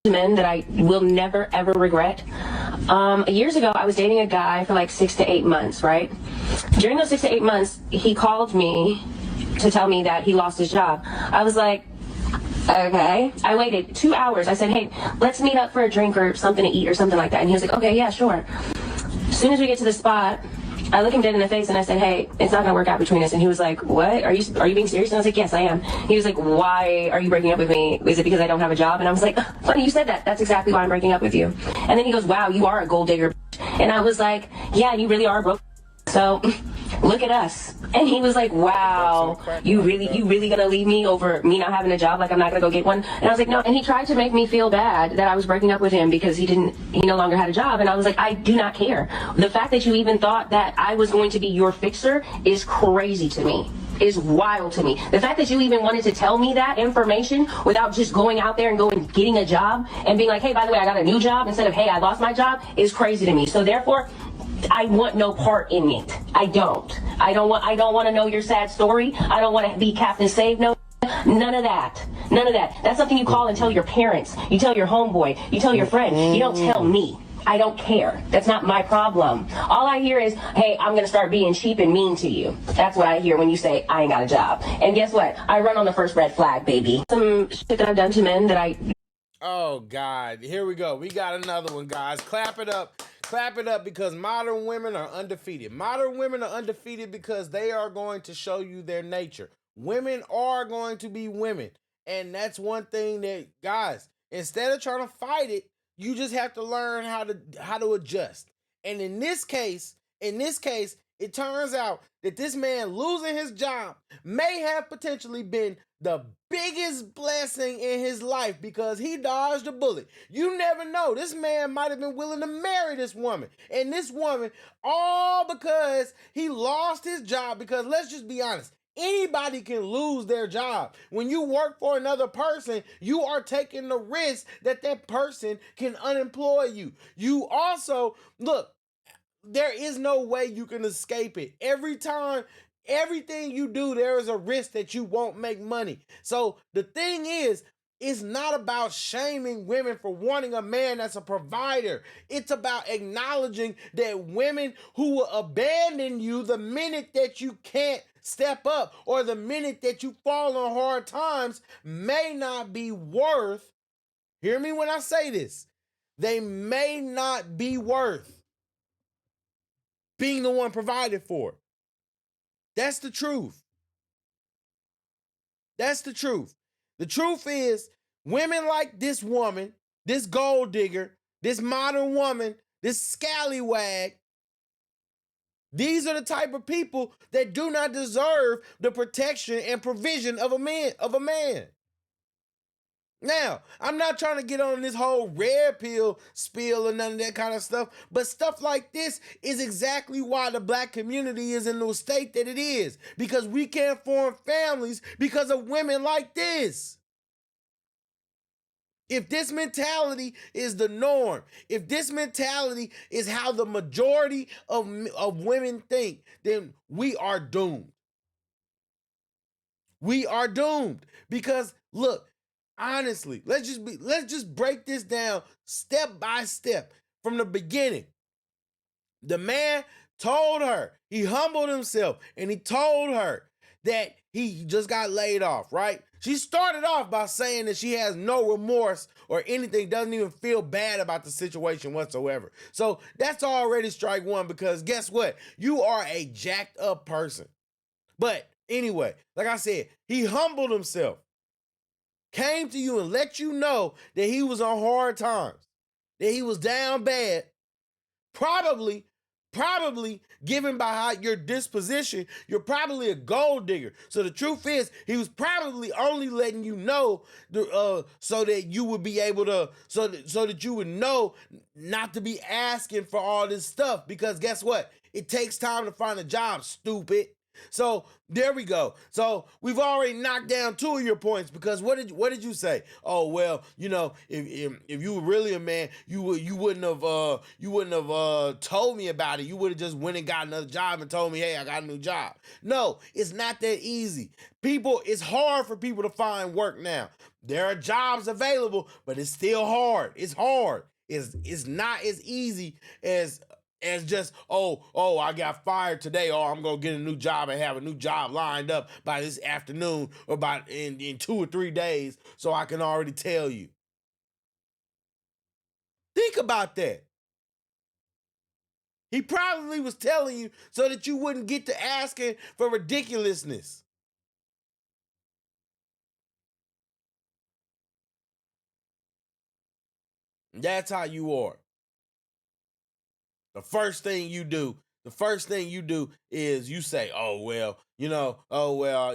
Men that I will never ever regret. Years ago, I was dating a guy for like 6 to 8 months, right? During those 6 to 8 months, he called me to tell me that he lost his job. I was like, okay. I waited 2 hours. I said, hey, let's meet up for a drink or something to eat or something like that. And he was like, okay, yeah, sure. As soon as we get to the spot, I look him dead in the face and I said, hey, it's not gonna work out between us. And he was like, what? Are you being serious? And I was like, yes, I am. He was like, why are you breaking up with me? Is it because I don't have a job? And I was like, funny you said that. That's exactly why I'm breaking up with you. And then he goes, wow, you are a gold digger. And I was like, yeah, you really are broke. So look at us. And he was like, wow, you really gonna leave me over me not having a job? Like I'm not gonna go get one? And I was like, no. And he tried to make me feel bad that I was breaking up with him because he no longer had a job. And I was like, I do not care. The fact that you even thought that I was going to be your fixer is crazy to me. Is wild to me. The fact that you even wanted to tell me that information without just going out there and going getting a job and being like, hey, by the way, I got a new job instead of, hey, I lost my job is crazy to me. So therefore, I want no part in it. I don't want to know your sad story. I don't want to be Captain Save No. None of that. None of that. That's something you call and tell your parents. You tell your homeboy. You tell your friend. You don't tell me. I don't care. That's not my problem. All I hear is, hey, I'm going to start being cheap and mean to you. That's what I hear when you say, I ain't got a job. And guess what? I run on the first red flag, baby. Some shit that I've done to men that I... Oh, God. Here we go. We got another one, guys. Clap it up. Clap it up because modern women are undefeated. Modern women are undefeated because they are going to show you their nature. Women are going to be women. And that's one thing that, guys, instead of trying to fight it, you just have to learn how to adjust. And in this case, it turns out that this man losing his job may have potentially been the biggest blessing in his life because he dodged a bullet. You never know. This man might have been willing to marry this woman. And this woman, all because he lost his job. Because let's just be honest. Anybody can lose their job. When you work for another person, you are taking the risk that that person can unemploy you. You also, look, there is no way you can escape it. Every time, everything you do, there is a risk that you won't make money. So the thing is, it's not about shaming women for wanting a man that's a provider. It's about acknowledging that women who will abandon you the minute that you can't step up or the minute that you fall on hard times may not be worth, hear me when I say this, they may not be worth being the one provided for. That's the truth. That's the truth. The truth is, women like this woman, this gold digger, this modern woman, this scallywag, these are the type of people that do not deserve the protection and provision of a man. Now, I'm not trying to get on this whole red pill spiel or none of that kind of stuff, but stuff like this is exactly why the black community is in the state that it is, because we can't form families because of women like this. If this mentality is the norm, if this mentality is how the majority of women think, then we are doomed. We are doomed because look, honestly, let's just break this down step by step from the beginning. The man told her, he humbled himself and he told her that he just got laid off, right? She started off by saying that she has no remorse or anything, doesn't even feel bad about the situation whatsoever. So that's already strike one because guess what? You are a jacked up person. But anyway, like I said, he humbled himself, came to you and let you know that he was on hard times, that he was down bad, probably given by how your disposition, you're probably a gold digger. So the truth is, he was probably only letting you know so that you would be able to, so that you would know not to be asking for all this stuff. Because guess what? It takes time to find a job, stupid. So there we go. So we've already knocked down 2 of your points because what did you say? Oh well, if you were really a man, you wouldn't have told me about it. You would have just went and got another job and told me, hey, I got a new job. No, it's not that easy. It's hard for people to find work now. There are jobs available, but it's still hard. It's hard. It's not as easy as just, I got fired today, or I'm gonna get a new job and have a new job lined up by this afternoon or by in 2 or 3 days, so I can already tell you. Think about that. He probably was telling you so that you wouldn't get to asking for ridiculousness. That's how you are. The first thing you do is you say, oh, well,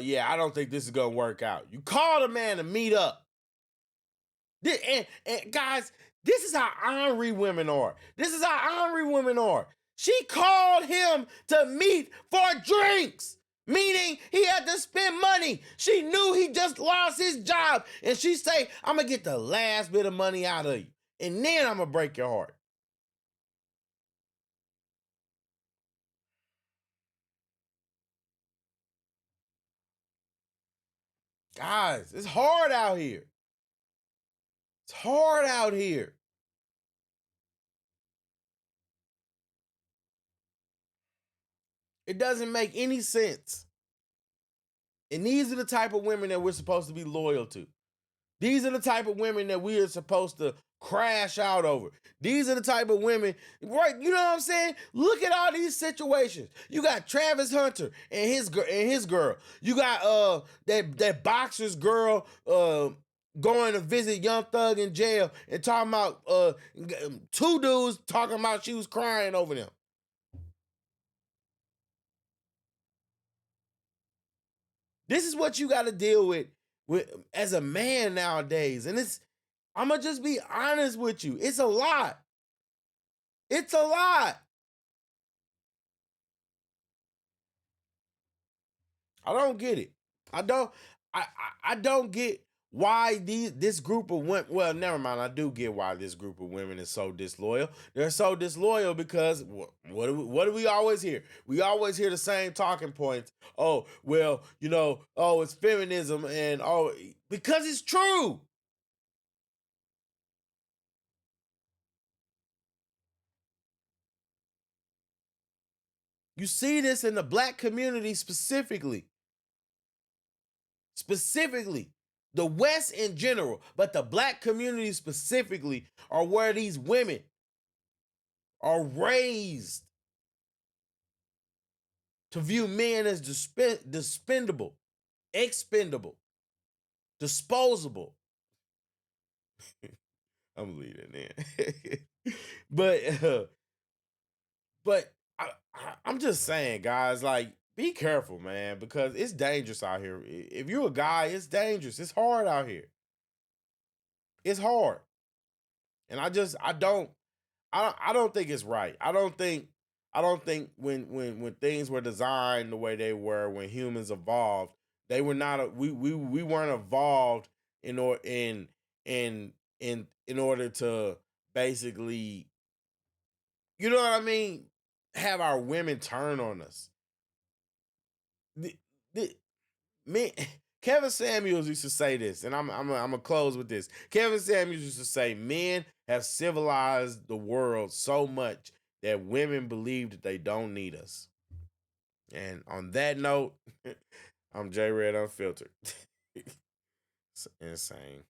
yeah, I don't think this is going to work out. You call the man to meet up. And guys, this is how ornery women are. She called him to meet for drinks, meaning he had to spend money. She knew he just lost his job. And she say, I'm going to get the last bit of money out of you. And then I'm going to break your heart. Guys, it's hard out here. It's hard out here. It doesn't make any sense. And these are the type of women that we're supposed to be loyal to. These are the type of women that we are supposed to crash out over. These are the type of women, right? You know what I'm saying? Look at all these situations. You got Travis Hunter and his girl. You got that boxer's girl going to visit Young Thug in jail and talking about 2 dudes talking about she was crying over them. This is what you got to deal with as a man nowadays. And I'm going to just be honest with you. It's a lot. It's a lot. I don't get it. I don't get why this group of women, well, never mind. I do get why this group of women is so disloyal. They're so disloyal because what do we always hear? We always hear the same talking points. Oh, well, it's feminism and because it's true. You see this in the black community specifically. The West in general, but the black community specifically are where these women are raised to view men as expendable, disposable. I'm leaving in. but I'm just saying, guys, like, be careful, man, because it's dangerous out here. If you're a guy, it's dangerous. It's hard out here. It's hard. And I don't think it's right. I don't think when things were designed the way they were, when humans evolved, they were not we weren't evolved in order to basically, you know what I mean, have our women turn on us. The me Kevin Samuels used to say this, and I'm gonna close with this. Kevin Samuels used to say, men have civilized the world so much that women believe that they don't need us. And on that note, I'm J Red Unfiltered. It's insane.